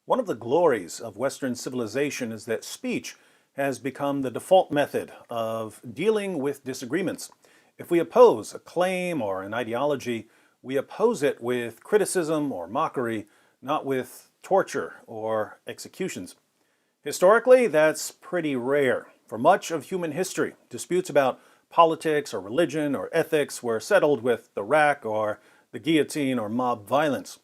One of the glories of Western civilization is that speech has become the default method of dealing with disagreements. If we oppose a claim or an ideology, we oppose it with criticism or mockery, not with torture or executions. Historically, that's pretty rare. For much of human history, disputes about politics or religion or ethics were settled with the rack or the guillotine or mob violence.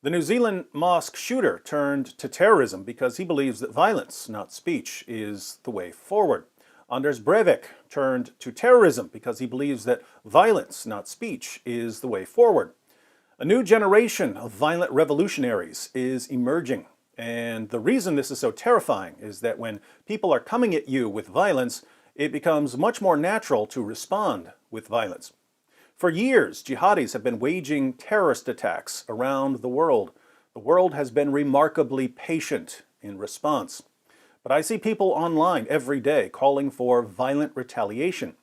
The New Zealand mosque shooter turned to terrorism because he believes that violence, not speech, is the way forward. Anders Breivik turned to terrorism because he believes that violence, not speech, is the way forward. A new generation of violent revolutionaries is emerging. And the reason this is so terrifying is that when people are coming at you with violence, it becomes much more natural to respond with violence. For years, jihadis have been waging terrorist attacks around the world. The world has been remarkably patient in response. But I see people online every day calling for violent retaliation.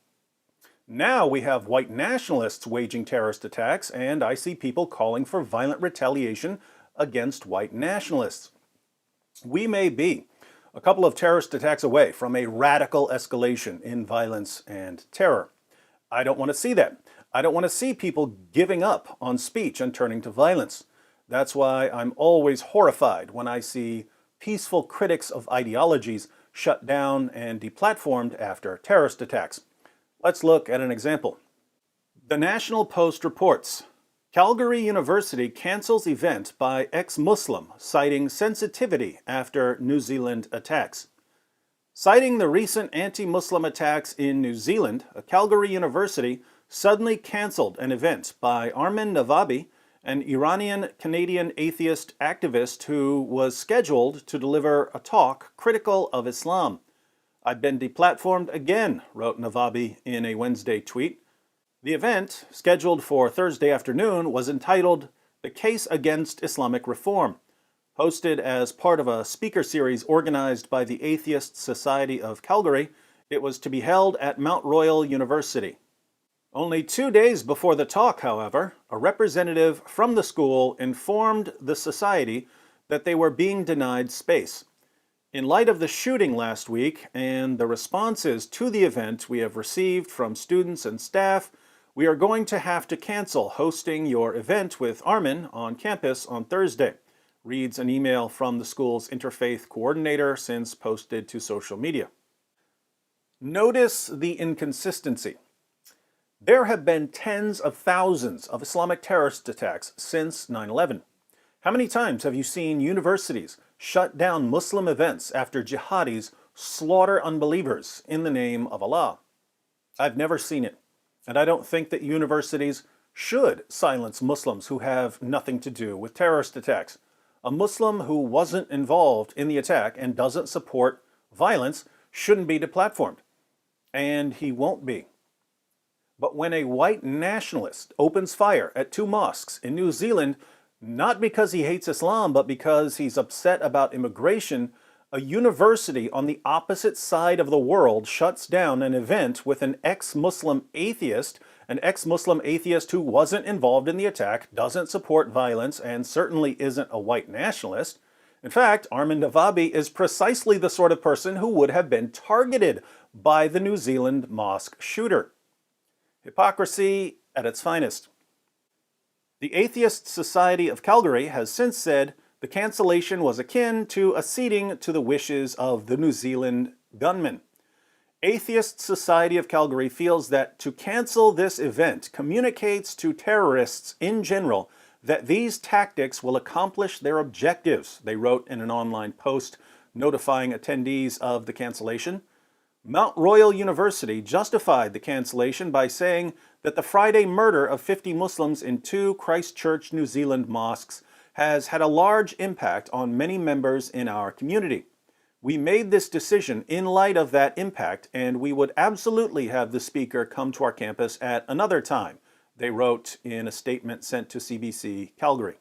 Now we have white nationalists waging terrorist attacks, and I see people calling for violent retaliation against white nationalists. We may be a couple of terrorist attacks away from a radical escalation in violence and terror. I don't want to see that. I don't want to see people giving up on speech and turning to violence. That's why I'm always horrified when I see peaceful critics of ideologies shut down and deplatformed after terrorist attacks. Let's look at an example. The National Post reports, Calgary University cancels event by ex-Muslim citing sensitivity after New Zealand attacks. Citing the recent anti-Muslim attacks in New Zealand, a Calgary University suddenly cancelled an event by Armin Navabi, an Iranian-Canadian atheist activist who was scheduled to deliver a talk critical of Islam. "I've been deplatformed again," wrote Navabi in a Wednesday tweet. The event, scheduled for Thursday afternoon, was entitled "The Case Against Islamic Reform." Hosted as part of a speaker series organized by the Atheist Society of Calgary, it was to be held at Mount Royal University. Only 2 days before the talk, however, a representative from the school informed the society that they were being denied space. In light of the shooting last week and the responses to the event we have received from students and staff, we are going to have to cancel hosting your event with Armin on campus on Thursday, reads an email from the school's interfaith coordinator since posted to social media. Notice the inconsistency. There have been tens of thousands of Islamic terrorist attacks since 9/11. How many times have you seen universities shut down Muslim events after jihadis slaughter unbelievers in the name of Allah? I've never seen it, and I don't think that universities should silence Muslims who have nothing to do with terrorist attacks. A Muslim who wasn't involved in the attack and doesn't support violence shouldn't be deplatformed, and he won't be. But when a white nationalist opens fire at two mosques in New Zealand, not because he hates Islam, but because he's upset about immigration, a university on the opposite side of the world shuts down an event with an ex-Muslim atheist who wasn't involved in the attack, doesn't support violence, and certainly isn't a white nationalist. In fact, Armin Navabi is precisely the sort of person who would have been targeted by the New Zealand mosque shooter. Hypocrisy at its finest. The Atheist Society of Calgary has since said the cancellation was akin to acceding to the wishes of the New Zealand gunman. Atheist Society of Calgary feels that to cancel this event communicates to terrorists in general that these tactics will accomplish their objectives, they wrote in an online post notifying attendees of the cancellation. Mount Royal University justified the cancellation by saying that the Friday murder of 50 Muslims in two Christchurch, New Zealand mosques has had a large impact on many members in our community. We made this decision in light of that impact, and we would absolutely have the speaker come to our campus at another time, they wrote in a statement sent to CBC Calgary.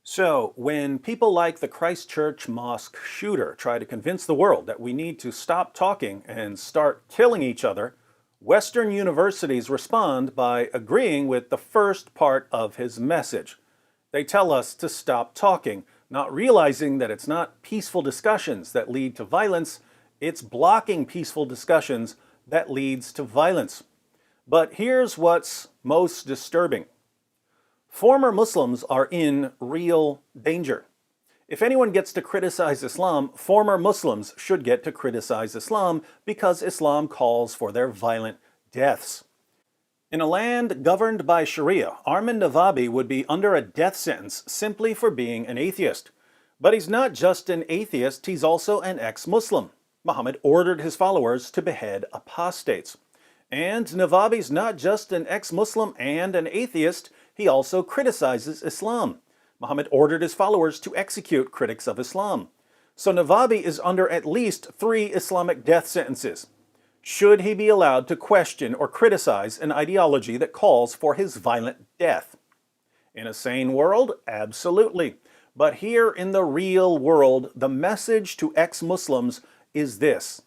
So, when people like the Christchurch mosque shooter try to convince the world that we need to stop talking and start killing each other, Western universities respond by agreeing with the first part of his message. They tell us to stop talking, not realizing that it's not peaceful discussions that lead to violence, it's blocking peaceful discussions that leads to violence. But here's what's most disturbing. Former Muslims are in real danger. If anyone gets to criticize Islam, former Muslims should get to criticize Islam because Islam calls for their violent deaths. In a land governed by Sharia, Armin Navabi would be under a death sentence simply for being an atheist. But he's not just an atheist, he's also an ex-Muslim. Muhammad ordered his followers to behead apostates. And Navabi's not just an ex-Muslim and an atheist, he also criticizes Islam. Muhammad ordered his followers to execute critics of Islam. So Navabi is under at least 3 Islamic death sentences. Should he be allowed to question or criticize an ideology that calls for his violent death? In a sane world, absolutely. But here in the real world, the message to ex-Muslims is this.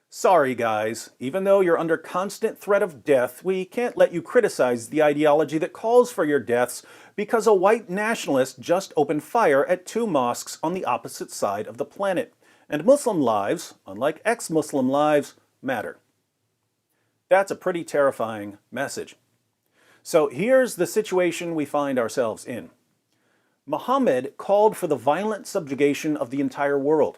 Sorry guys, even though you're under constant threat of death, we can't let you criticize the ideology that calls for your deaths because a white nationalist just opened fire at 2 mosques on the opposite side of the planet. And Muslim lives, unlike ex-Muslim lives, matter. That's a pretty terrifying message. So here's the situation we find ourselves in. Muhammad called for the violent subjugation of the entire world.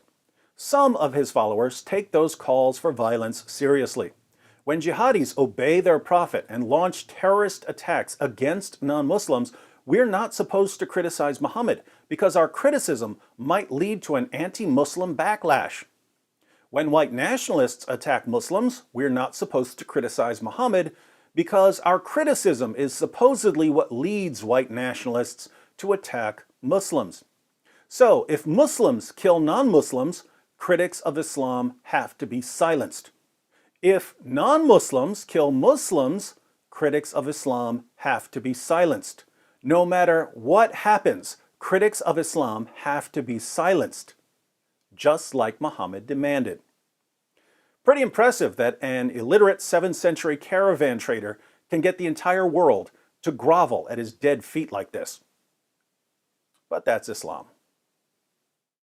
Some of his followers take those calls for violence seriously. When jihadis obey their prophet and launch terrorist attacks against non-Muslims, we're not supposed to criticize Muhammad because our criticism might lead to an anti-Muslim backlash. When white nationalists attack Muslims, we're not supposed to criticize Muhammad because our criticism is supposedly what leads white nationalists to attack Muslims. So, if Muslims kill non-Muslims, critics of Islam have to be silenced. If non-Muslims kill Muslims, critics of Islam have to be silenced. No matter what happens, critics of Islam have to be silenced, just like Muhammad demanded. Pretty impressive that an illiterate 7th century caravan trader can get the entire world to grovel at his dead feet like this. But that's Islam.